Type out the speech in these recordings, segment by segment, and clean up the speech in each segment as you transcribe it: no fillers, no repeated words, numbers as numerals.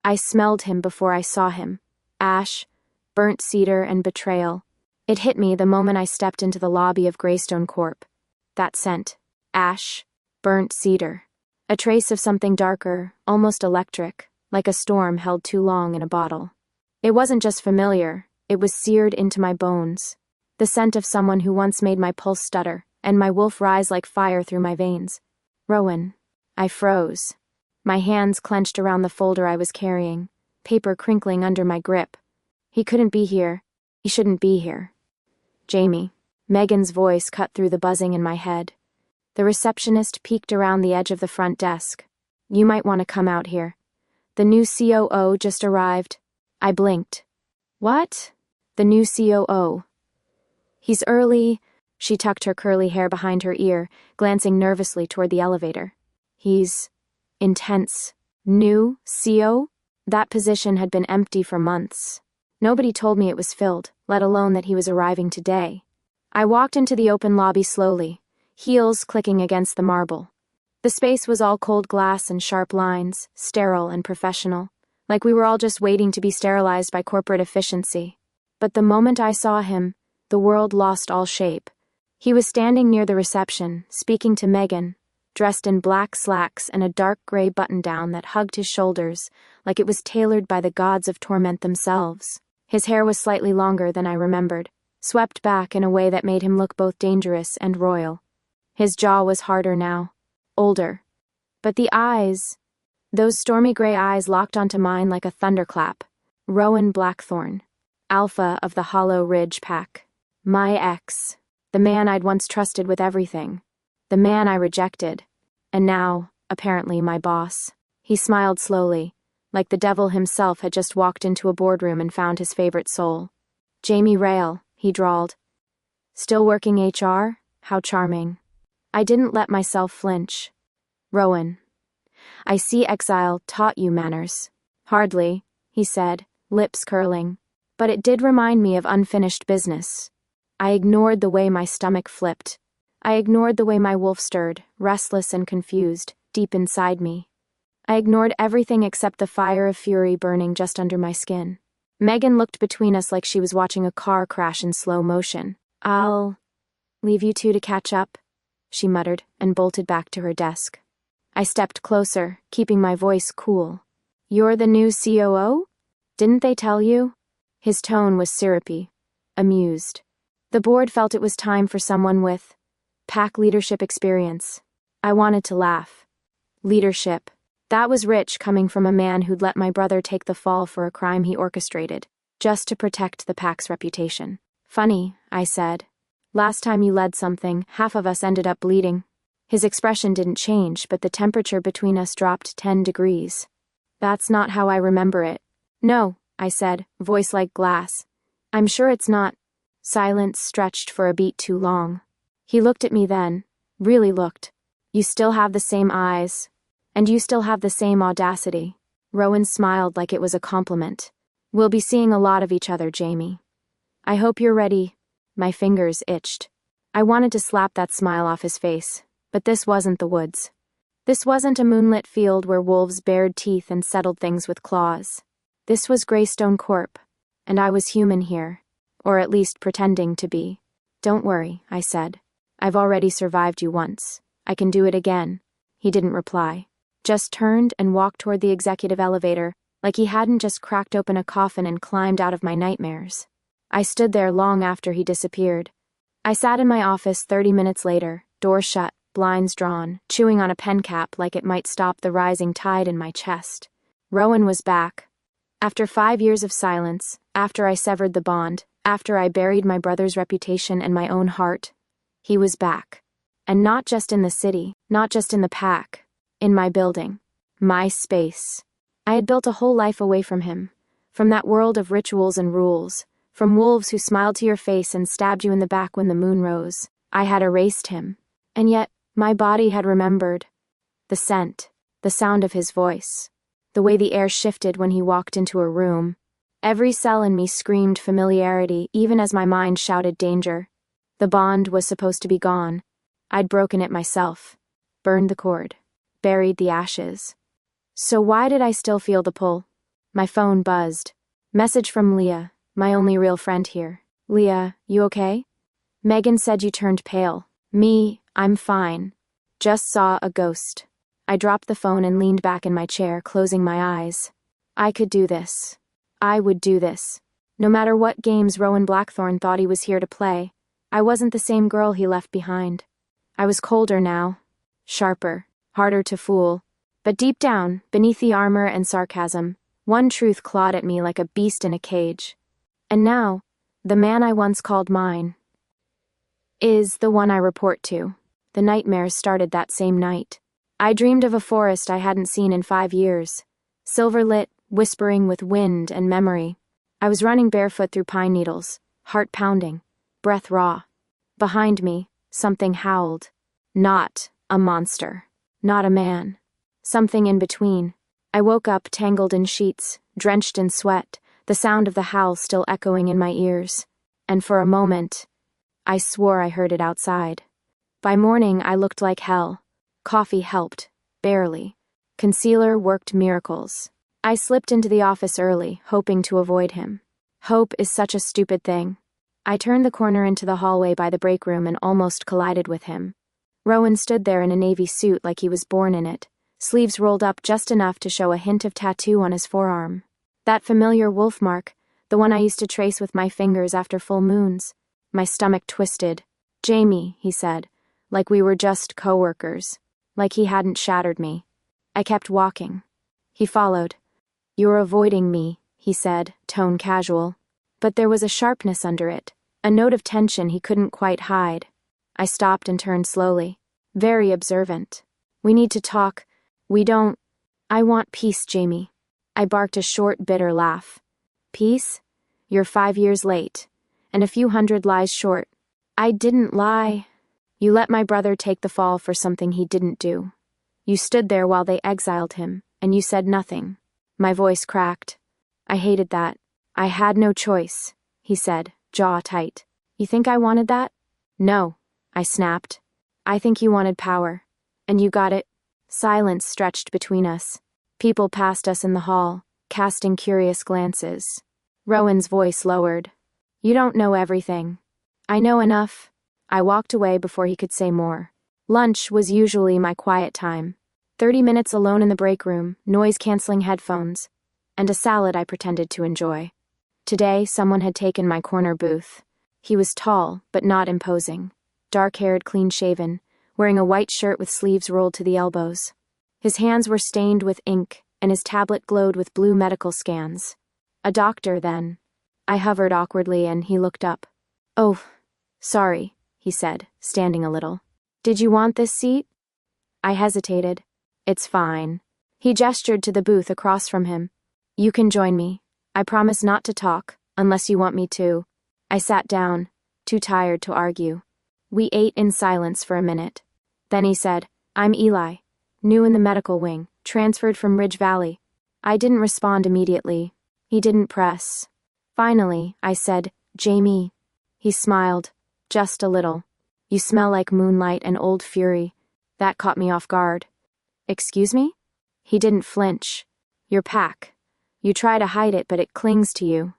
I smelled him before I saw him. Ash, burnt cedar, and betrayal. It hit me the moment I stepped into the lobby of Greystone Corp. That scent. Ash, burnt cedar. A trace of something darker, almost electric, like a storm held too long in a bottle. It wasn't just familiar, it was seared into my bones. The scent of someone who once made my pulse stutter, and my wolf rise like fire through my veins. Rowan. I froze. My hands clenched around the folder I was carrying, paper crinkling under my grip. He couldn't be here. He shouldn't be here. Jamie. Megan's voice cut through the buzzing in my head. The receptionist peeked around the edge of the front desk. You might want to come out here. The new COO just arrived. I blinked. What? The new COO. He's early. She tucked her curly hair behind her ear, glancing nervously toward the elevator. He's intense. New CO? That position had been empty for months. Nobody told me it was filled, let alone that he was arriving today. I walked into the open lobby slowly, heels clicking against the marble. The space was all cold glass and sharp lines, sterile and professional, like we were all just waiting to be sterilized by corporate efficiency. But the moment I saw him, the world lost all shape. He was standing near the reception, speaking to Megan, dressed in black slacks and a dark gray button-down that hugged his shoulders like it was tailored by the gods of torment themselves. His hair was slightly longer than I remembered, swept back in a way that made him look both dangerous and royal. His jaw was harder now, older. But the eyes, those stormy gray eyes locked onto mine like a thunderclap. Rowan Blackthorn, alpha of the Hollow Ridge Pack. My ex, the man I'd once trusted with everything. The man I rejected. And now, apparently, my boss. He smiled slowly, like the devil himself had just walked into a boardroom and found his favorite soul. Jamie Rael, he drawled. Still working HR? How charming. I didn't let myself flinch. Rowan. I see exile taught you manners. Hardly, he said, lips curling. But it did remind me of unfinished business. I ignored the way my stomach flipped. I ignored the way my wolf stirred, restless and confused, deep inside me. I ignored everything except the fire of fury burning just under my skin. Megan looked between us like she was watching a car crash in slow motion. I'll leave you two to catch up, she muttered, and bolted back to her desk. I stepped closer, keeping my voice cool. You're the new COO? Didn't they tell you? His tone was syrupy, amused. The board felt it was time for someone with pack leadership experience. I wanted to laugh. Leadership. That was rich coming from a man who'd let my brother take the fall for a crime he orchestrated, just to protect the pack's reputation. Funny, I said. Last time you led something, half of us ended up bleeding. His expression didn't change, but the temperature between us dropped 10 degrees. That's not how I remember it. No, I said, voice like glass. I'm sure it's not. Silence stretched for a beat too long. He looked at me then, really looked. You still have the same eyes. And you still have the same audacity. Rowan smiled like it was a compliment. We'll be seeing a lot of each other, Jamie. I hope you're ready. My fingers itched. I wanted to slap that smile off his face, but this wasn't the woods. This wasn't a moonlit field where wolves bared teeth and settled things with claws. This was Greystone Corp, and I was human here, or at least pretending to be. Don't worry, I said. I've already survived you once. I can do it again. He didn't reply. Just turned and walked toward the executive elevator, like he hadn't just cracked open a coffin and climbed out of my nightmares. I stood there long after he disappeared. I sat in my office 30 minutes later, door shut, blinds drawn, chewing on a pen cap like it might stop the rising tide in my chest. Rowan was back. After 5 years of silence, after I severed the bond, after I buried my brother's reputation and my own heart, he was back. And not just in the city, not just in the pack. In my building. My space. I had built a whole life away from him. From that world of rituals and rules. From wolves who smiled to your face and stabbed you in the back when the moon rose. I had erased him. And yet, my body had remembered. The scent. The sound of his voice. The way the air shifted when he walked into a room. Every cell in me screamed familiarity, even as my mind shouted danger. The bond was supposed to be gone. I'd broken it myself. Burned the cord. Buried the ashes. So why did I still feel the pull? My phone buzzed. Message from Leah, my only real friend here. Leah, you okay? Megan said you turned pale. Me, I'm fine. Just saw a ghost. I dropped the phone and leaned back in my chair, closing my eyes. I could do this. I would do this. No matter what games Rowan Blackthorn thought he was here to play, I wasn't the same girl he left behind. I was colder now. Sharper. Harder to fool. But deep down, beneath the armor and sarcasm, one truth clawed at me like a beast in a cage. And now, the man I once called mine is the one I report to. The nightmares started that same night. I dreamed of a forest I hadn't seen in 5 years. Silver-lit, whispering with wind and memory. I was running barefoot through pine needles, heart pounding, breath raw. Behind me, something howled. Not a monster. Not a man. Something in between. I woke up tangled in sheets, drenched in sweat, the sound of the howl still echoing in my ears. And for a moment, I swore I heard it outside. By morning, I looked like hell. Coffee helped, barely. Concealer worked miracles. I slipped into the office early, hoping to avoid him. Hope is such a stupid thing. I turned the corner into the hallway by the break room and almost collided with him. Rowan stood there in a navy suit like he was born in it, sleeves rolled up just enough to show a hint of tattoo on his forearm. That familiar wolf mark, the one I used to trace with my fingers after full moons. My stomach twisted. Jamie, he said, like we were just co-workers, like he hadn't shattered me. I kept walking. He followed. You're avoiding me, he said, tone casual. But there was a sharpness under it, a note of tension he couldn't quite hide. I stopped and turned slowly. Very observant. We need to talk. We don't. I want peace, Jamie. I barked a short, bitter laugh. Peace? You're 5 years late. And a few hundred lies short. I didn't lie. You let my brother take the fall for something he didn't do. You stood there while they exiled him, and you said nothing. My voice cracked. I hated that. I had no choice, he said, jaw tight. You think I wanted that? No, I snapped. I think you wanted power. And you got it. Silence stretched between us. People passed us in the hall, casting curious glances. Rowan's voice lowered. You don't know everything. I know enough. I walked away before he could say more. Lunch was usually my quiet time. 30 minutes alone in the break room, noise-canceling headphones, and a salad I pretended to enjoy. Today, someone had taken my corner booth. He was tall, but not imposing. Dark-haired, clean-shaven, wearing a white shirt with sleeves rolled to the elbows. His hands were stained with ink, and his tablet glowed with blue medical scans. A doctor, then. I hovered awkwardly, and he looked up. Oh, sorry, he said, standing a little. Did you want this seat? I hesitated. It's fine. He gestured to the booth across from him. You can join me. I promise not to talk, unless you want me to. I sat down, too tired to argue. We ate in silence for a minute. Then he said, I'm Eli, new in the medical wing, transferred from Ridge Valley. I didn't respond immediately. He didn't press. Finally, I said, Jamie. He smiled, just a little. You smell like moonlight and old fury. That caught me off guard. Excuse me? He didn't flinch. Your pack. You try to hide it, but it clings to you.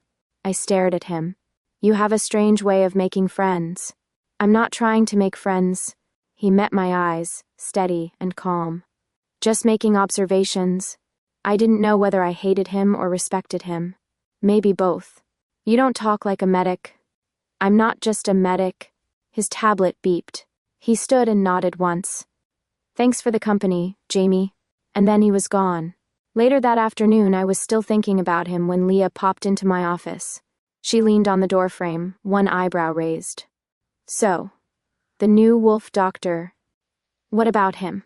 I stared at him. You have a strange way of making friends. I'm not trying to make friends. He met my eyes, steady and calm. Just making observations. I didn't know whether I hated him or respected him. Maybe both. You don't talk like a medic. I'm not just a medic. His tablet beeped. He stood and nodded once. Thanks for the company, Jamie. And then he was gone. Later that afternoon, I was still thinking about him when Leah popped into my office. She leaned on the doorframe, one eyebrow raised. So, the new wolf doctor. What about him?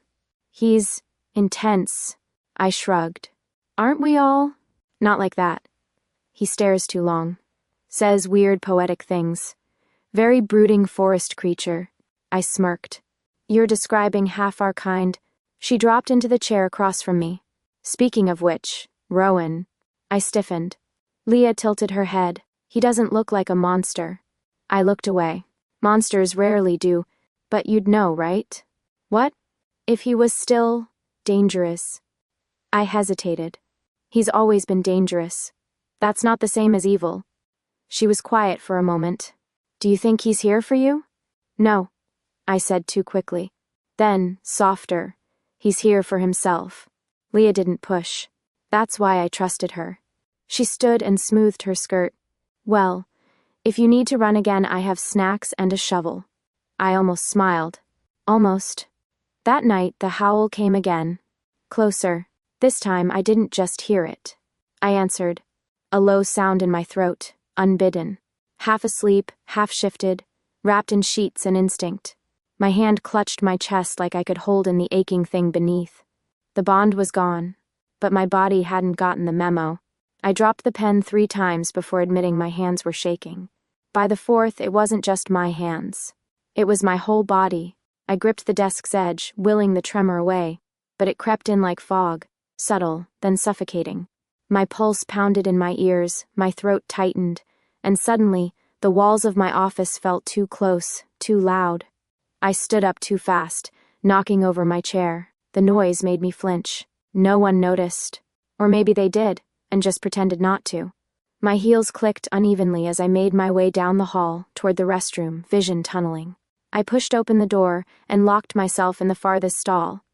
He's intense. I shrugged. Aren't we all? Not like that. He stares too long. Says weird poetic things. Very brooding forest creature. I smirked. You're describing half our kind. She dropped into the chair across from me. Speaking of which, Rowan. I stiffened. Leah tilted her head. He doesn't look like a monster. I looked away. Monsters rarely do, but you'd know, right? What? If he was still dangerous. I hesitated. He's always been dangerous. That's not the same as evil. She was quiet for a moment. Do you think he's here for you? No, I said too quickly. Then, softer, he's here for himself. Leah didn't push. That's why I trusted her. She stood and smoothed her skirt. Well, if you need to run again, I have snacks and a shovel. I almost smiled. Almost. That night, the howl came again. Closer. This time, I didn't just hear it. I answered. A low sound in my throat, unbidden. Half asleep, half shifted, wrapped in sheets and instinct. My hand clutched my chest like I could hold in the aching thing beneath. The bond was gone, but my body hadn't gotten the memo. I dropped the pen 3 times before admitting my hands were shaking. By the 4th, it wasn't just my hands. It was my whole body. I gripped the desk's edge, willing the tremor away, but it crept in like fog, subtle, then suffocating. My pulse pounded in my ears, my throat tightened, and suddenly, the walls of my office felt too close, too loud. I stood up too fast, knocking over my chair. The noise made me flinch. No one noticed. Or maybe they did, and just pretended not to. My heels clicked unevenly as I made my way down the hall, toward the restroom, vision tunneling. I pushed open the door and locked myself in the farthest stall.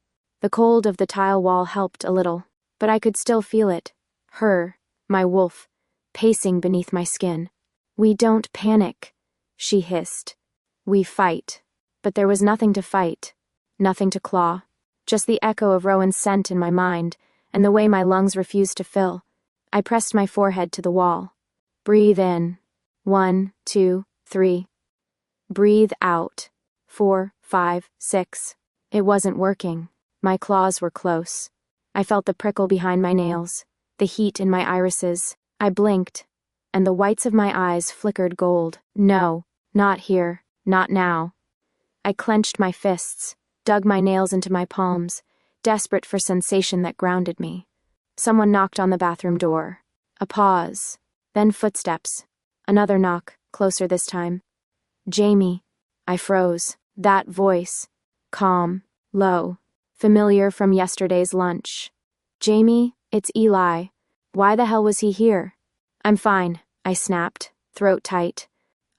The cold of the tile wall helped a little, but I could still feel it. Her, my wolf, pacing beneath my skin. We don't panic, she hissed. We fight. But there was nothing to fight, nothing to claw, just the echo of Rowan's scent in my mind, and the way my lungs refused to fill. I pressed my forehead to the wall. Breathe in. 1, 2, 3. Breathe out. 4, 5, 6. It wasn't working. My claws were close. I felt the prickle behind my nails, the heat in my irises. I blinked, and the whites of my eyes flickered gold. No, not here, not now. I clenched my fists, dug my nails into my palms, desperate for sensation that grounded me. Someone knocked on the bathroom door. A pause. Then footsteps. Another knock, closer this time. Jamie. I froze. That voice. Calm, low, familiar from yesterday's lunch. Jamie, it's Eli. Why the hell was he here? I'm fine, I snapped, throat tight.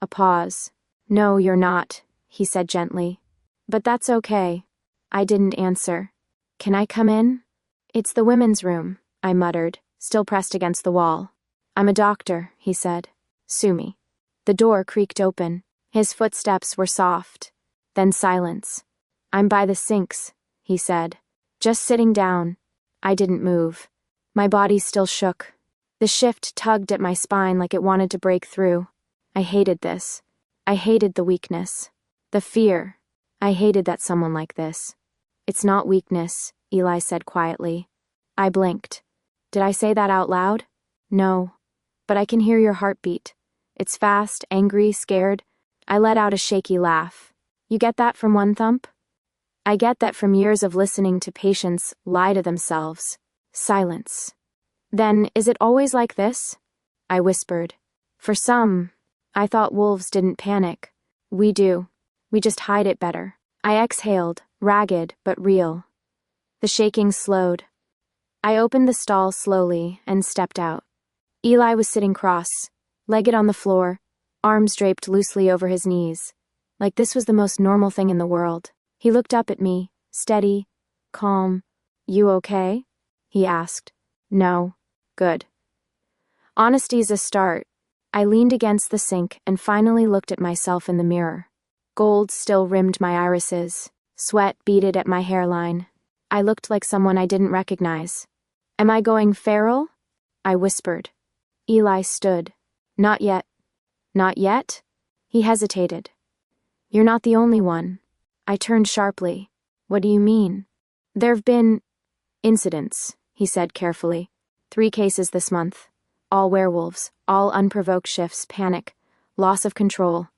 A pause. No, you're not, he said gently. But that's okay. I didn't answer. Can I come in? It's the women's room, I muttered, still pressed against the wall. I'm a doctor, he said. Sue me. The door creaked open. His footsteps were soft. Then silence. I'm by the sinks, he said. Just sitting down. I didn't move. My body still shook. The shift tugged at my spine like it wanted to break through. I hated this. I hated the weakness. The fear. I hated that someone like this. It's not weakness, Eli said quietly. I blinked. Did I say that out loud? No. But I can hear your heartbeat. It's fast, angry, scared. I let out a shaky laugh. You get that from one thump? I get that from years of listening to patients lie to themselves. Silence. Then, is it always like this? I whispered. For some, I thought wolves didn't panic. We do. We just hide it better. I exhaled, ragged but real. The shaking slowed. I opened the stall slowly and stepped out. Eli was sitting cross, legged on the floor, arms draped loosely over his knees, like this was the most normal thing in the world. He looked up at me, steady, calm. You okay? He asked. No. Good. Honesty's a start. I leaned against the sink and finally looked at myself in the mirror. Gold still rimmed my irises. Sweat beaded at my hairline. I looked like someone I didn't recognize. Am I going feral? I whispered. Eli stood. Not yet. Not yet? He hesitated. You're not the only one. I turned sharply. What do you mean? There've been incidents, he said carefully. 3 cases this month. All werewolves, all unprovoked shifts, panic, loss of control.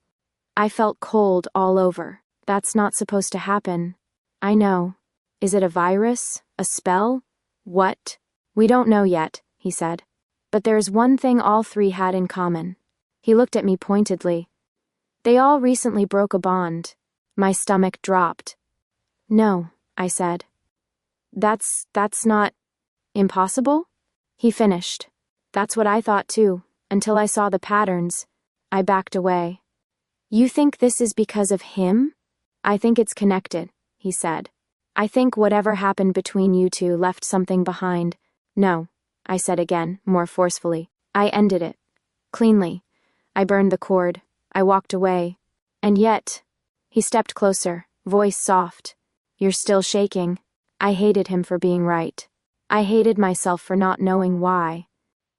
I felt cold all over. That's not supposed to happen. I know. Is it a virus? A spell? What? We don't know yet, he said. But there's one thing all 3 had in common. He looked at me pointedly. They all recently broke a bond. My stomach dropped. No, I said. That's not impossible? He finished. That's what I thought too, until I saw the patterns. I backed away. You think this is because of him? I think it's connected, he said. I think whatever happened between you two left something behind. No, I said again, more forcefully. I ended it. Cleanly. I burned the cord. I walked away. And yet, he stepped closer, voice soft. You're still shaking. I hated him for being right. I hated myself for not knowing why.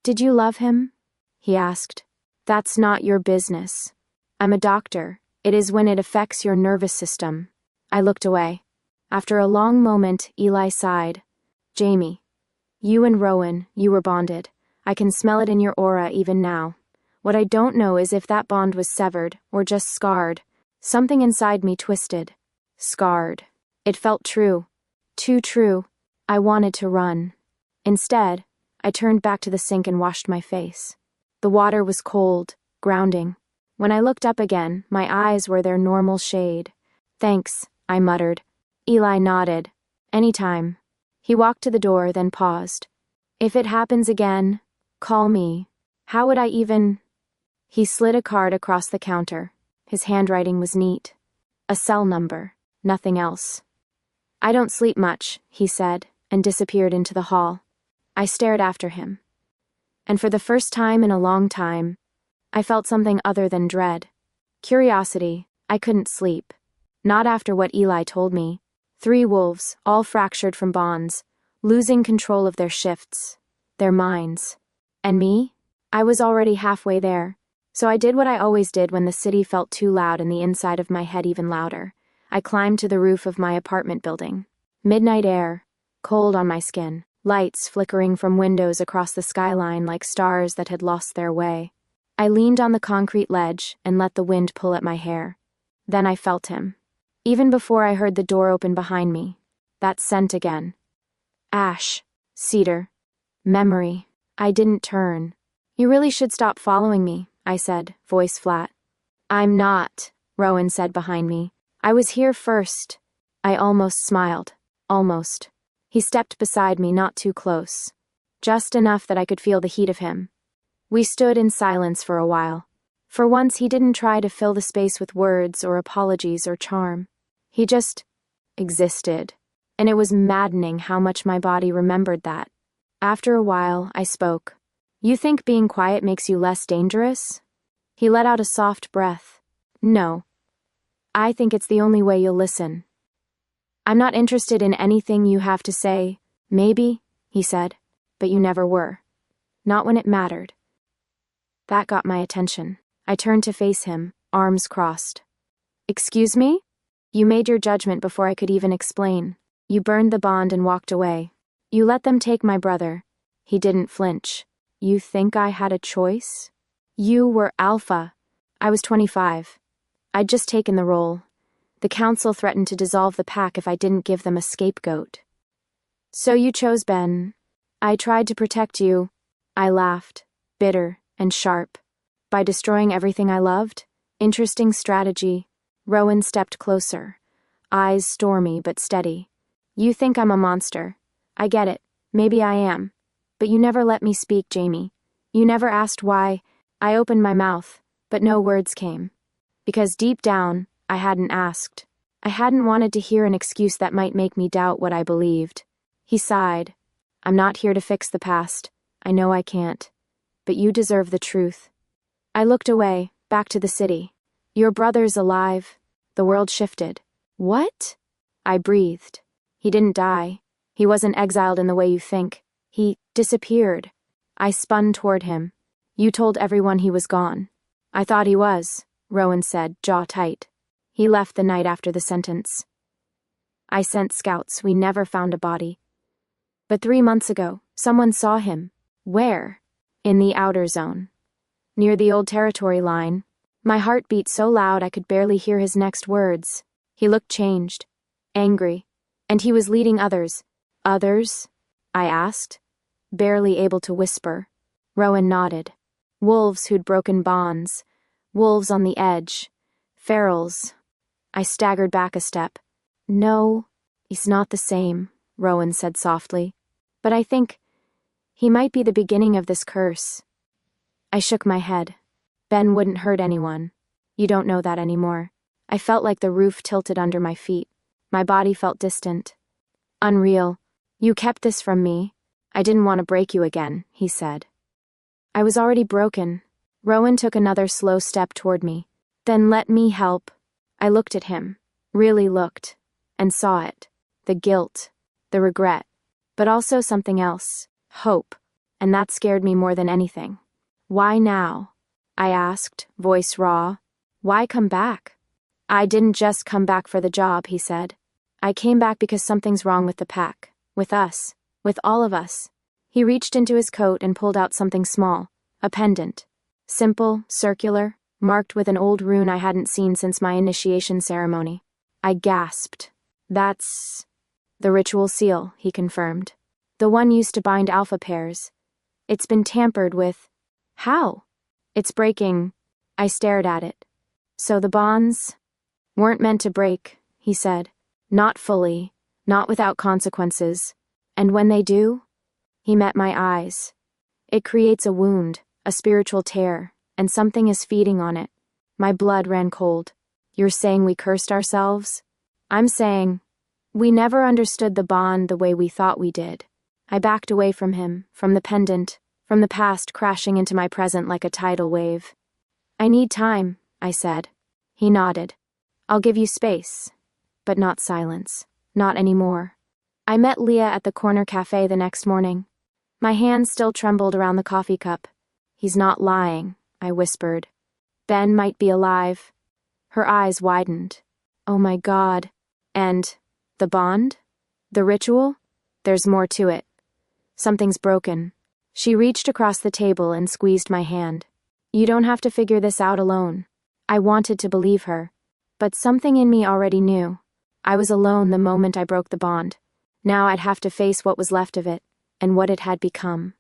Did you love him? He asked. That's not your business. I'm a doctor. It is when it affects your nervous system. I looked away. After a long moment, Eli sighed. Jamie, you and Rowan, you were bonded. I can smell it in your aura even now. What I don't know is if that bond was severed or just scarred. Something inside me twisted. Scarred. It felt true. Too true. I wanted to run. Instead, I turned back to the sink and washed my face. The water was cold, grounding. When I looked up again, my eyes were their normal shade. Thanks, I muttered. Eli nodded. Anytime. He walked to the door, then paused. If it happens again, call me. How would I even... He slid a card across the counter. His handwriting was neat. A cell number. Nothing else. I don't sleep much, he said, and disappeared into the hall. I stared after him. And for the first time in a long time, I felt something other than dread. Curiosity. I couldn't sleep. Not after what Eli told me. 3 wolves, all fractured from bonds, losing control of their shifts, their minds. And me? I was already halfway there. So I did what I always did when the city felt too loud and the inside of my head even louder. I climbed to the roof of my apartment building. Midnight air, cold on my skin, lights flickering from windows across the skyline like stars that had lost their way. I leaned on the concrete ledge and let the wind pull at my hair. Then I felt him. Even before I heard the door open behind me. That scent again. Ash. Cedar. Memory. I didn't turn. You really should stop following me, I said, voice flat. I'm not, Rowan said behind me. I was here first. I almost smiled. Almost. He stepped beside me, not too close. Just enough that I could feel the heat of him. We stood in silence for a while. For once, he didn't try to fill the space with words or apologies or charm. He just existed. And it was maddening how much my body remembered that. After a while, I spoke. You think being quiet makes you less dangerous? He let out a soft breath. No. I think it's the only way you'll listen. I'm not interested in anything you have to say. Maybe, he said, but you never were. Not when it mattered. That got my attention. I turned to face him, arms crossed. Excuse me? You made your judgment before I could even explain. You burned the bond and walked away. You let them take my brother. He didn't flinch. You think I had a choice? You were alpha. I was 25. I'd just taken the role. The council threatened to dissolve the pack if I didn't give them a scapegoat. So you chose Ben. I tried to protect you. I laughed, bitter and sharp. By destroying everything I loved? Interesting strategy. Rowan stepped closer, eyes stormy but steady. You think I'm a monster. I get it. Maybe I am. But you never let me speak, Jamie. You never asked why. I opened my mouth, but no words came. Because deep down, I hadn't asked. I hadn't wanted to hear an excuse that might make me doubt what I believed. He sighed. I'm not here to fix the past. I know I can't. But you deserve the truth. I looked away, back to the city. Your brother's alive. The world shifted. What? I breathed. He didn't die. He wasn't exiled in the way you think. He disappeared. I spun toward him. You told everyone he was gone. I thought he was, Rowan said, jaw tight. He left the night after the sentence. I sent scouts. We never found a body. But 3 months ago, someone saw him. Where? In the outer zone. Near the old territory line. My heart beat so loud I could barely hear his next words. He looked changed. Angry. And he was leading others. Others? I asked, barely able to whisper. Rowan nodded. Wolves who'd broken bonds. Wolves on the edge. Ferals. I staggered back a step. No, he's not the same, Rowan said softly. But I think He might be the beginning of this curse. I shook my head. Ben wouldn't hurt anyone. You don't know that anymore. I felt like the roof tilted under my feet. My body felt distant. Unreal. You kept this from me. I didn't want to break you again, he said. I was already broken. Rowan took another slow step toward me. Then let me help. I looked at him. Really looked. And saw it. The guilt. The regret. But also something else. Hope. And that scared me more than anything. Why now? I asked, voice raw. Why come back? I didn't just come back for the job, he said. I came back because something's wrong with the pack. With us. With all of us. He reached into his coat and pulled out something small. A pendant. Simple, circular, marked with an old rune I hadn't seen since my initiation ceremony. I gasped. That's the ritual seal, he confirmed. The one used to bind alpha pairs. It's been tampered with. How? It's breaking. I stared at it. So the bonds weren't meant to break, he said. Not fully, not without consequences. And when they do? He met my eyes. It creates a wound, a spiritual tear, and something is feeding on it. My blood ran cold. You're saying we cursed ourselves? I'm saying we never understood the bond the way we thought we did. I backed away from him, from the pendant, from the past crashing into my present like a tidal wave. I need time, I said. He nodded. I'll give you space. But not silence. Not anymore. I met Leah at the corner cafe the next morning. My hands still trembled around the coffee cup. He's not lying, I whispered. Ben might be alive. Her eyes widened. Oh my God. And the bond? The ritual? There's more to it. Something's broken. She reached across the table and squeezed my hand. You don't have to figure this out alone. I wanted to believe her. But something in me already knew. I was alone the moment I broke the bond. Now I'd have to face what was left of it, and what it had become.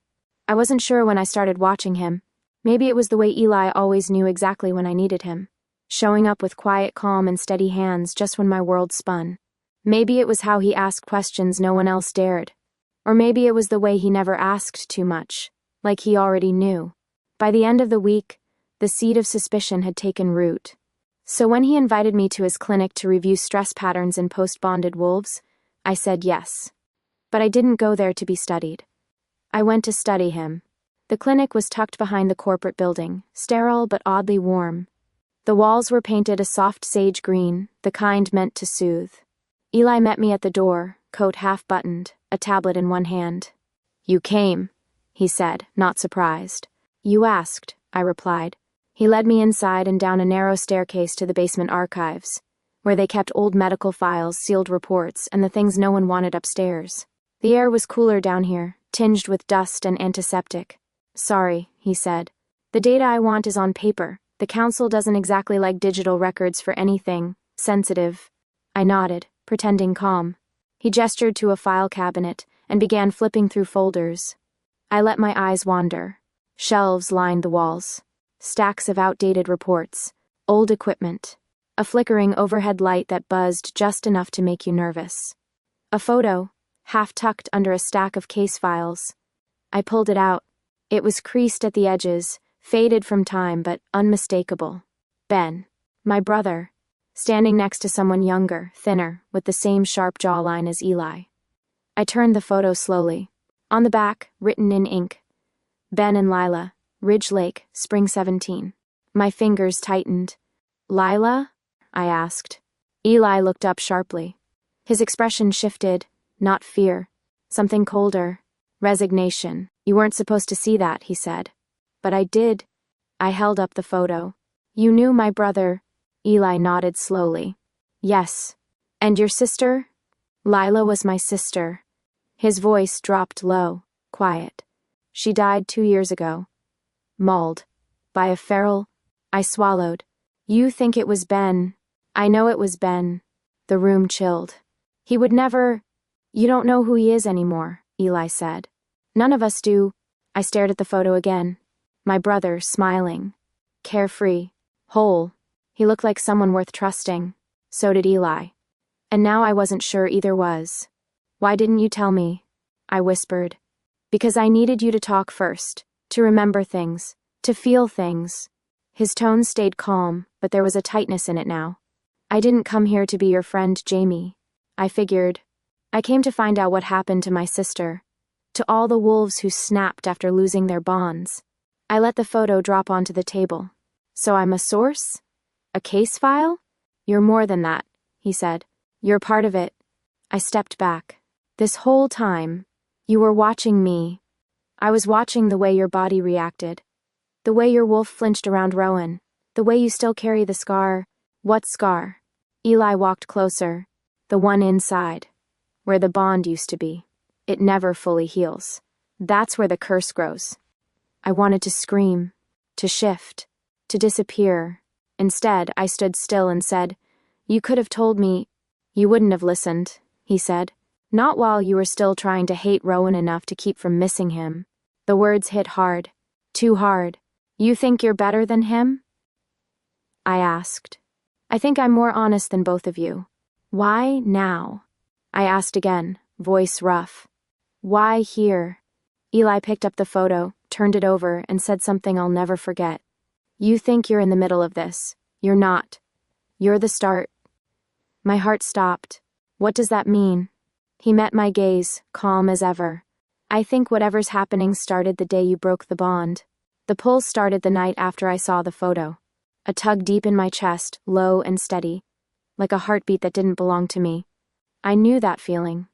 I wasn't sure when I started watching him. Maybe it was the way Eli always knew exactly when I needed him. Showing up with quiet calm and steady hands just when my world spun. Maybe it was how he asked questions no one else dared. Or maybe it was the way he never asked too much, like he already knew. By the end of the week, the seed of suspicion had taken root. So when he invited me to his clinic to review stress patterns in post-bonded wolves, I said yes. But I didn't go there to be studied. I went to study him. The clinic was tucked behind the corporate building, sterile but oddly warm. The walls were painted a soft sage green, the kind meant to soothe. Eli met me at the door, coat half-buttoned, a tablet in one hand. You came, he said, not surprised. You asked, I replied. He led me inside and down a narrow staircase to the basement archives, where they kept old medical files, sealed reports, and the things no one wanted upstairs. The air was cooler down here, tinged with dust and antiseptic. Sorry, he said. The data I want is on paper. The council doesn't exactly like digital records for anything sensitive. I nodded, pretending calm. He gestured to a file cabinet and began flipping through folders. I let my eyes wander. Shelves lined the walls. Stacks of outdated reports. Old equipment. A flickering overhead light that buzzed just enough to make you nervous. A photo, half tucked under a stack of case files. I pulled it out. It was creased at the edges, faded from time but unmistakable. Ben, my brother, standing next to someone younger, thinner, with the same sharp jawline as Eli. I turned the photo slowly. On the back, written in ink, Ben and Lila, Ridge Lake, Spring 17. My fingers tightened. Lila? I asked. Eli looked up sharply. His expression shifted, not fear. Something colder. Resignation. You weren't supposed to see that, he said. But I did. I held up the photo. You knew my brother. Eli nodded slowly. Yes. And your sister? Lila was my sister. His voice dropped low, quiet. She died 2 years ago. Mauled. By a feral. I swallowed. You think it was Ben. I know it was Ben. The room chilled. He would never. You don't know who he is anymore, Eli said. None of us do. I stared at the photo again. My brother, smiling. Carefree. Whole. He looked like someone worth trusting. So did Eli. And now I wasn't sure either was. Why didn't you tell me? I whispered. Because I needed you to talk first, to remember things, to feel things. His tone stayed calm, but there was a tightness in it now. I didn't come here to be your friend, Jamie. I figured. I came to find out what happened to my sister. To all the wolves who snapped after losing their bonds. I let the photo drop onto the table. So I'm a source? A case file? You're more than that, he said. You're part of it. I stepped back. This whole time, you were watching me. I was watching the way your body reacted. The way your wolf flinched around Rowan. The way you still carry the scar. What scar? Eli walked closer. The one inside. Where the bond used to be. It never fully heals. That's where the curse grows. I wanted to scream. To shift. To disappear. Instead, I stood still and said, "You could have told me." "You wouldn't have listened," he said. "Not while you were still trying to hate Rowan enough to keep from missing him." The words hit hard. Too hard. "You think you're better than him?" I asked. "I think I'm more honest than both of you." "Why now?" I asked again, voice rough. "Why here?" Eli picked up the photo, turned it over, and said something I'll never forget. "You think you're in the middle of this. You're not. You're the start." My heart stopped. What does that mean? He met my gaze, calm as ever. "I think whatever's happening started the day you broke the bond. The pull started the night after I saw the photo. A tug deep in my chest, low and steady, like a heartbeat that didn't belong to me. I knew that feeling.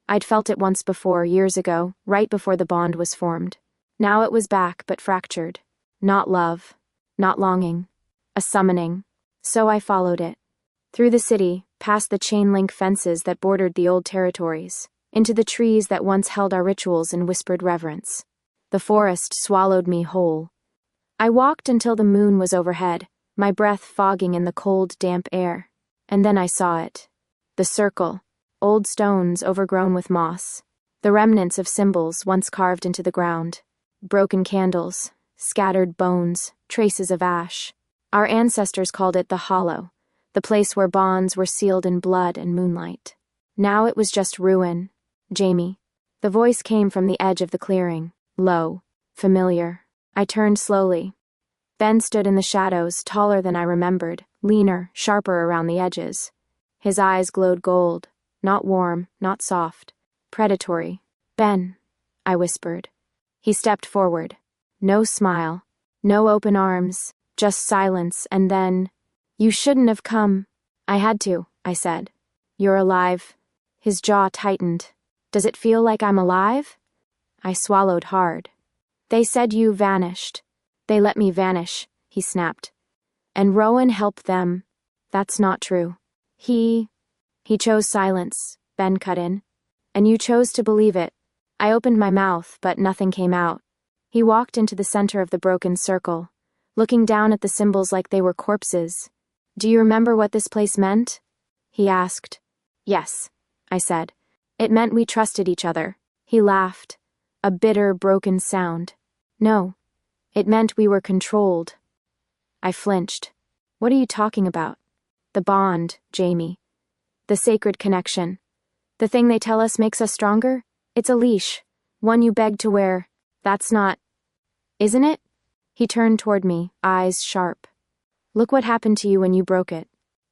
I'd felt it once before, years ago, right before the bond was formed. Now it was back, but fractured. Not love. Not longing. A summoning. So I followed it. Through the city, past the chain-link fences that bordered the old territories, into the trees that once held our rituals in whispered reverence. The forest swallowed me whole. I walked until the moon was overhead, my breath fogging in the cold, damp air. And then I saw it. The circle. Old stones overgrown with moss. The remnants of symbols once carved into the ground. Broken candles. Scattered bones. Traces of ash. Our ancestors called it the Hollow, the place where bonds were sealed in blood and moonlight. Now it was just ruin. "Jamie." The voice came from the edge of the clearing, low, familiar. I turned slowly. Ben stood in the shadows, taller than I remembered, leaner, sharper around the edges. His eyes glowed gold, not warm, not soft, predatory. "Ben," I whispered. He stepped forward. No smile, no open arms, just silence, and then, "You shouldn't have come." "I had to," I said. "You're alive." His jaw tightened. "Does it feel like I'm alive?" I swallowed hard. "They said you vanished." "They let me vanish," he snapped. "And Rowan helped them." "That's not true." He chose silence," Ben cut in. "And you chose to believe it." I opened my mouth, but nothing came out. He walked into the center of the broken circle, looking down at the symbols like they were corpses. "Do you remember what this place meant?" he asked. "Yes," I said. "It meant we trusted each other." He laughed, a bitter, broken sound. "No, it meant we were controlled." I flinched. "What are you talking about?" "The bond, Jamie. The sacred connection. The thing they tell us makes us stronger? It's a leash, one you beg to wear. That's not... Isn't it?" He turned toward me, eyes sharp. "Look what happened to you when you broke it."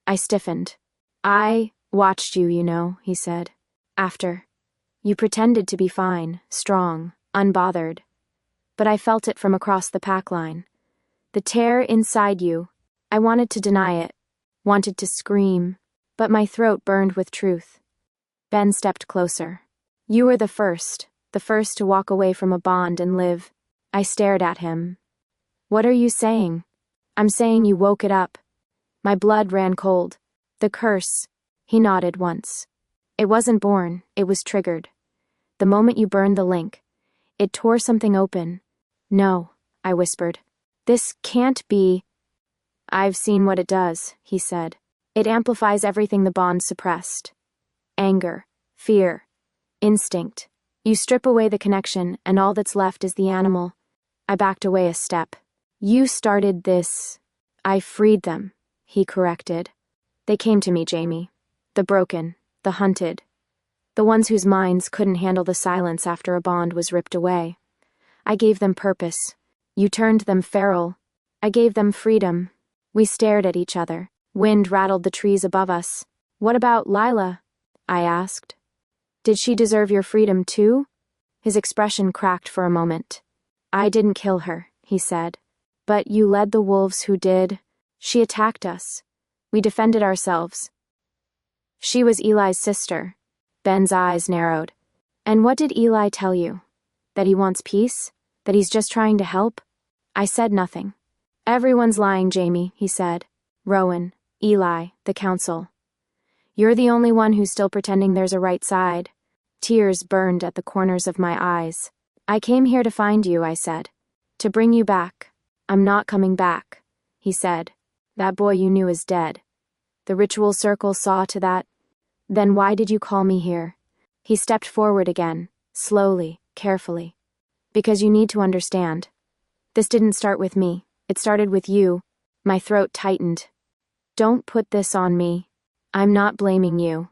I stiffened. "I watched you, you know," he said. "After. You pretended to be fine, strong, unbothered. But I felt it from across the pack line. The tear inside you. I wanted to deny it, wanted to scream, but my throat burned with truth." Ben stepped closer. "You were the first to walk away from a bond and live." I stared at him. "What are you saying?" "I'm saying you woke it up." My blood ran cold. "The curse." He nodded once. "It wasn't born, it was triggered. The moment you burned the link, it tore something open." "No," I whispered. "This can't be." "I've seen what it does," he said. "It amplifies everything the bond suppressed. Anger, fear, instinct. You strip away the connection, and all that's left is the animal." I backed away a step. "You started this." "I freed them," he corrected. "They came to me, Jamie. The broken, the hunted. The ones whose minds couldn't handle the silence after a bond was ripped away. I gave them purpose. You turned them feral. I gave them freedom. We stared at each other. Wind rattled the trees above us. What about Lila? I asked. Did she deserve your freedom too? His expression cracked for a moment. I didn't kill her, he said. But you led the wolves who did. She attacked us. We defended ourselves. She was Eli's sister. Ben's eyes narrowed. And what did Eli tell you? That he wants peace? That he's just trying to help? I said nothing. Everyone's lying, Jamie, he said. Rowan, Eli, the council. You're the only one who's still pretending there's a right side. Tears burned at the corners of my eyes. I came here to find you, I said. To bring you back. I'm not coming back, he said. That boy you knew is dead. The ritual circle saw to that. Then why did you call me here? He stepped forward again, slowly, carefully. Because you need to understand. This didn't start with me. It started with you. My throat tightened. Don't put this on me. I'm not blaming you,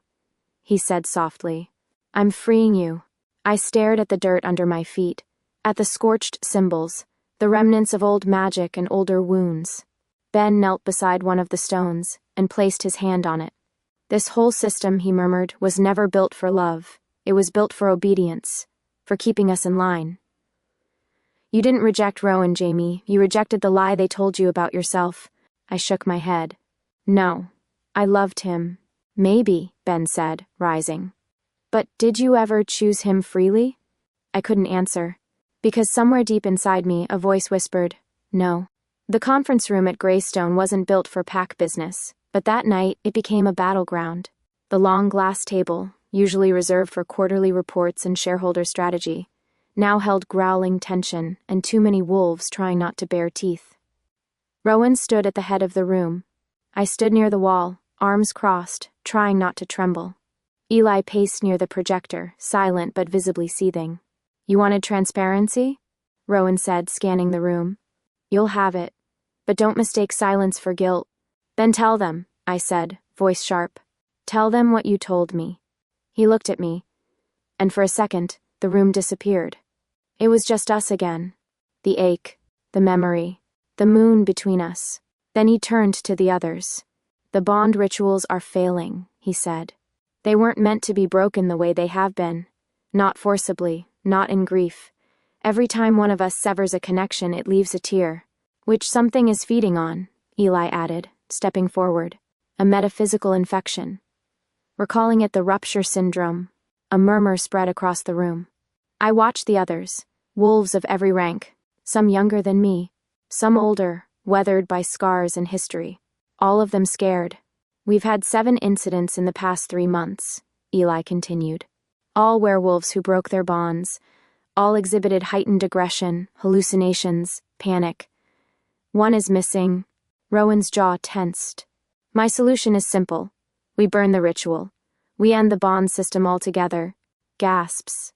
he said softly. I'm freeing you. I stared at the dirt under my feet, at the scorched symbols, the remnants of old magic and older wounds. Ben knelt beside one of the stones and placed his hand on it. This whole system, he murmured, was never built for love. It was built for obedience, for keeping us in line. You didn't reject Rowan, Jamie. You rejected the lie they told you about yourself. I shook my head. No, I loved him. Maybe, Ben said, rising. But did you ever choose him freely? I couldn't answer, because somewhere deep inside me a voice whispered, no. The conference room at Greystone wasn't built for pack business, but that night it became a battleground. The long glass table, usually reserved for quarterly reports and shareholder strategy, now held growling tension and too many wolves trying not to bare teeth. Rowan stood at the head of the room. I stood near the wall, arms crossed, trying not to tremble. Eli paced near the projector, silent but visibly seething. You wanted transparency? Rowan said, scanning the room. You'll have it. But don't mistake silence for guilt. Then tell them, I said, voice sharp. Tell them what you told me. He looked at me, and for a second, the room disappeared. It was just us again. The ache, the memory, the moon between us. Then he turned to the others. The bond rituals are failing, he said. They weren't meant to be broken the way they have been. Not forcibly, not in grief. Every time one of us severs a connection, it leaves a tear. Which something is feeding on, Eli added, stepping forward. A metaphysical infection. We're calling it the rupture syndrome. A murmur spread across the room. I watched the others, wolves of every rank, some younger than me, some older, weathered by scars and history. All of them scared. We've had 7 incidents in the past 3 months, Eli continued. All werewolves who broke their bonds. All exhibited heightened aggression, hallucinations, panic. One is missing. Rowan's jaw tensed. My solution is simple. We burn the ritual. We end the bond system altogether. Gasps.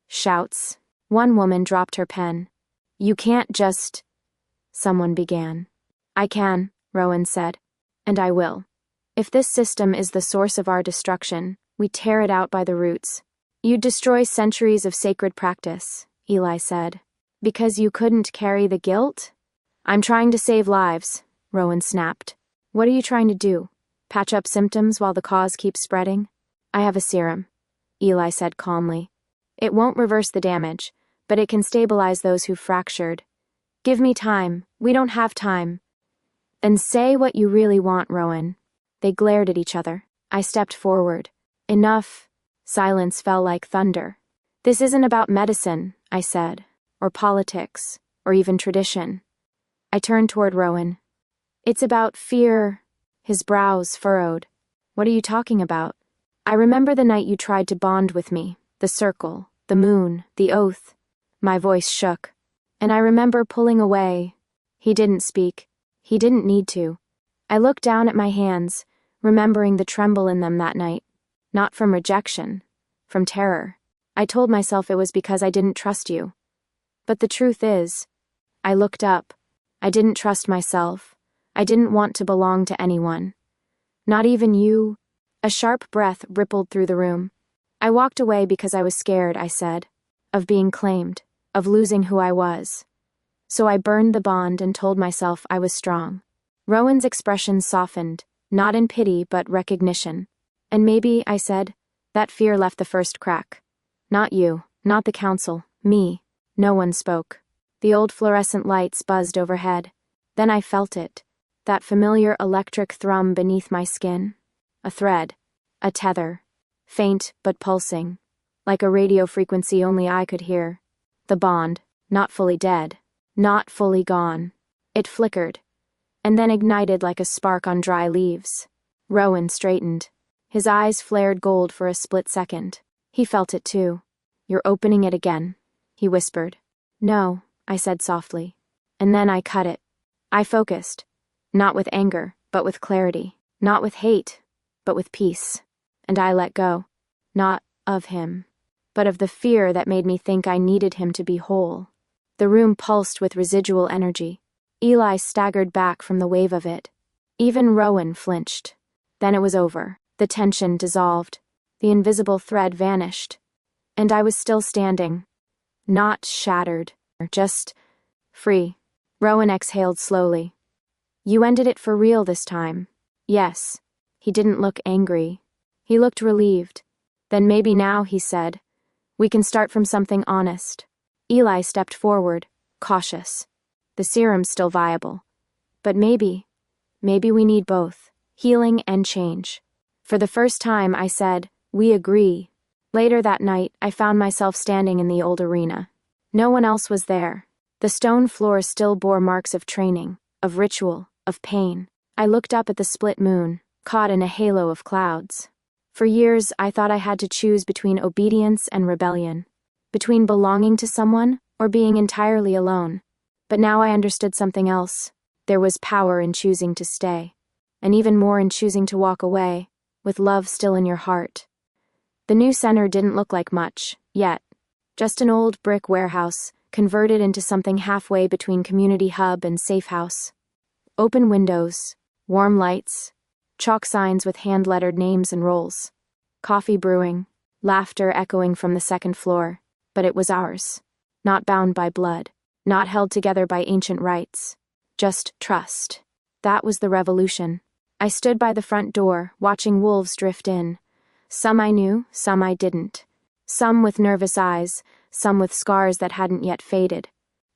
Shouts. One woman dropped her pen. You can't just... Someone began. I can, Rowan said. And I will. If this system is the source of our destruction, we tear it out by the roots. You'd destroy centuries of sacred practice, Eli said. Because you couldn't carry the guilt? I'm trying to save lives, Rowan snapped. What are you trying to do? Patch up symptoms while the cause keeps spreading? I have a serum, Eli said calmly. It won't reverse the damage, but it can stabilize those who've fractured. Give me time. We don't have time. Then say what you really want, Rowan. They glared at each other. I stepped forward. Enough. Silence fell like thunder. This isn't about medicine, I said, or politics, or even tradition. I turned toward Rowan. It's about fear. His brows furrowed. What are you talking about? I remember the night you tried to bond with me, the circle, the moon, the oath. My voice shook. And I remember pulling away. He didn't speak. He didn't need to. I looked down at my hands, remembering the tremble in them that night. Not from rejection, from terror. I told myself it was because I didn't trust you. But the truth is, I looked up. I didn't trust myself. I didn't want to belong to anyone. Not even you. A sharp breath rippled through the room. I walked away because I was scared, I said, of being claimed, of losing who I was. So I burned the bond and told myself I was strong. Rowan's expression softened, not in pity but recognition. And maybe, I said, that fear left the first crack. Not you, not the council, me. No one spoke. The old fluorescent lights buzzed overhead. Then I felt it, that familiar electric thrum beneath my skin. A thread, a tether, faint but pulsing, like a radio frequency only I could hear. The bond, not fully dead, not fully gone. It flickered, and then ignited like a spark on dry leaves. Rowan straightened. His eyes flared gold for a split second. He felt it too. "You're opening it again," he whispered. "No," I said softly. And then I cut it. I focused, not with anger, but with clarity, not with hate, but with peace. And I let go, not of him, but of the fear that made me think I needed him to be whole. The room pulsed with residual energy. Eli staggered back from the wave of it. Even Rowan flinched. Then it was over. The tension dissolved. The invisible thread vanished. And I was still standing. Not shattered, just free. Rowan exhaled slowly. "You ended it for real this time." "Yes." He didn't look angry. He looked relieved. "Then maybe now," he said, "we can start from something honest." Eli stepped forward, cautious. "The serum's still viable. But maybe we need both, healing and change." For the first time, I said, "We agree." Later that night, I found myself standing in the old arena. No one else was there. The stone floor still bore marks of training, of ritual, of pain. I looked up at the split moon, caught in a halo of clouds. For years, I thought I had to choose between obedience and rebellion, between belonging to someone or being entirely alone. But now I understood something else. There was power in choosing to stay, and even more in choosing to walk away, with love still in your heart. The new center didn't look like much, yet. Just an old brick warehouse, converted into something halfway between community hub and safe house. Open windows, warm lights, chalk signs with hand-lettered names and roles. Coffee brewing, laughter echoing from the second floor. But it was ours. Not bound by blood, not held together by ancient rites. Just trust. That was the revolution. I stood by the front door, watching wolves drift in. Some I knew, some I didn't. Some with nervous eyes, some with scars that hadn't yet faded.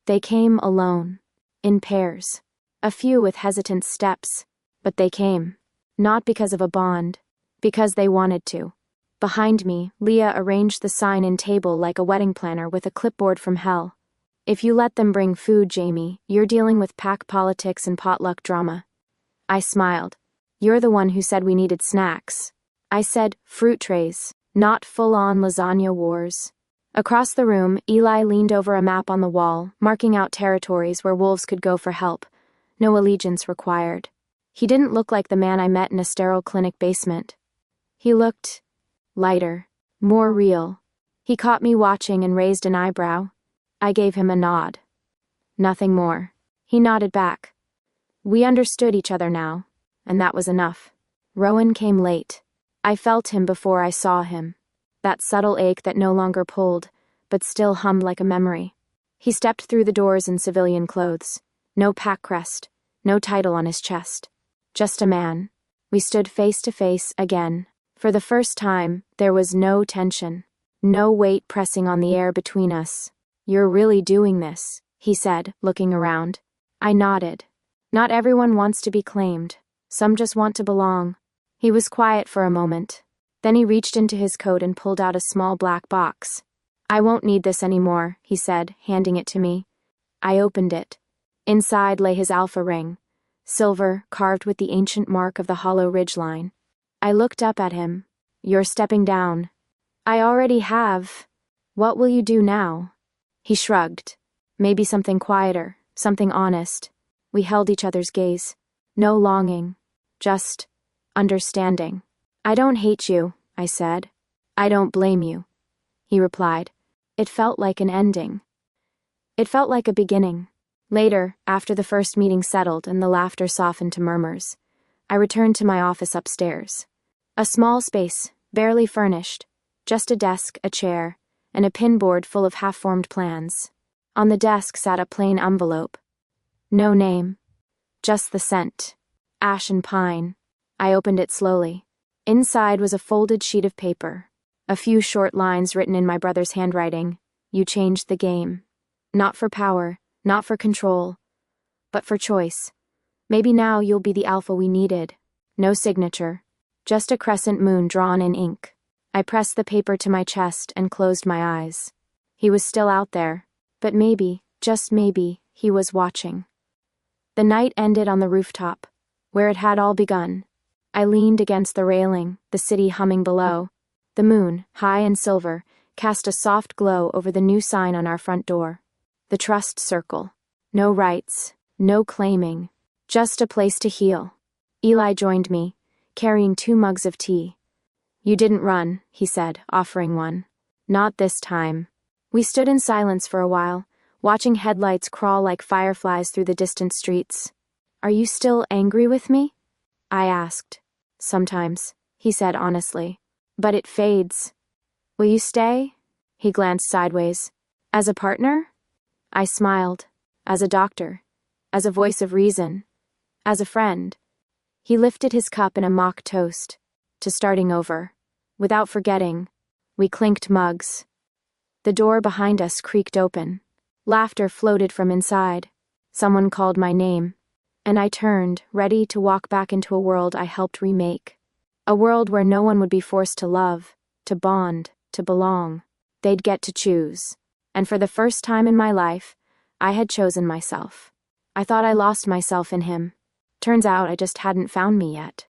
They came alone, in pairs. A few with hesitant steps, but they came. Not because of a bond, because they wanted to. Behind me, Leah arranged the sign-in table like a wedding planner with a clipboard from hell. "If you let them bring food, Jamie, you're dealing with pack politics and potluck drama." I smiled. "You're the one who said we needed snacks." I said fruit trays, not full-on lasagna wars. Across the room, Eli leaned over a map on the wall, marking out territories where wolves could go for help. No allegiance required. He didn't look like the man I met in a sterile clinic basement. He looked lighter, more real. He caught me watching and raised an eyebrow. I gave him a nod. Nothing more. He nodded back. We understood each other now, and that was enough. Rowan came late. I felt him before I saw him. That subtle ache that no longer pulled, but still hummed like a memory. He stepped through the doors in civilian clothes. No pack crest, no title on his chest. Just a man. We stood face to face again. For the first time, there was no tension. No weight pressing on the air between us. "You're really doing this," he said, looking around. I nodded. Not everyone wants to be claimed. Some just want to belong. He was quiet for a moment. Then he reached into his coat and pulled out a small black box. "I won't need this anymore," he said, handing it to me. I opened it. Inside lay his alpha ring, silver, carved with the ancient mark of the hollow ridgeline. I looked up at him. "You're stepping down." "I already have." "What will you do now?" He shrugged. "Maybe something quieter, something honest." We held each other's gaze. No longing, just understanding. "I don't hate you," I said. "I don't blame you," he replied. It felt like an ending. It felt like a beginning. Later, after the first meeting settled and the laughter softened to murmurs, I returned to my office upstairs. A small space, barely furnished, Just a desk, a chair, and a pinboard full of half-formed plans. On the desk sat a plain envelope. No name. Just the scent. Ash and pine. I opened it slowly. Inside was a folded sheet of paper. A few short lines written in my brother's handwriting. You changed the game. Not for power, not for control, but for choice. Maybe now you'll be the alpha we needed. No signature. Just a crescent moon drawn in ink. I pressed the paper to my chest and closed my eyes. He was still out there, but maybe, just maybe, he was watching. The night ended on the rooftop, where it had all begun. I leaned against the railing, the city humming below. The moon, high and silver, cast a soft glow over the new sign on our front door. The trust circle. No rights, no claiming, just a place to heal. Eli joined me, carrying 2 mugs of tea. You didn't run, he said, offering one. Not this time. We stood in silence for a while, watching headlights crawl like fireflies through the distant streets. Are you still angry with me? I asked. Sometimes, he said honestly. But it fades. Will you stay? He glanced sideways. As a partner? I smiled. As a doctor. As a voice of reason. As a friend. He lifted his cup in a mock toast. To starting over. Without forgetting. We clinked mugs. The door behind us creaked open. Laughter floated from inside. Someone called my name. And I turned, ready to walk back into a world I helped remake. A world where no one would be forced to love, to bond, to belong. They'd get to choose. And for the first time in my life, I had chosen myself. I thought I lost myself in him. Turns out I just hadn't found me yet.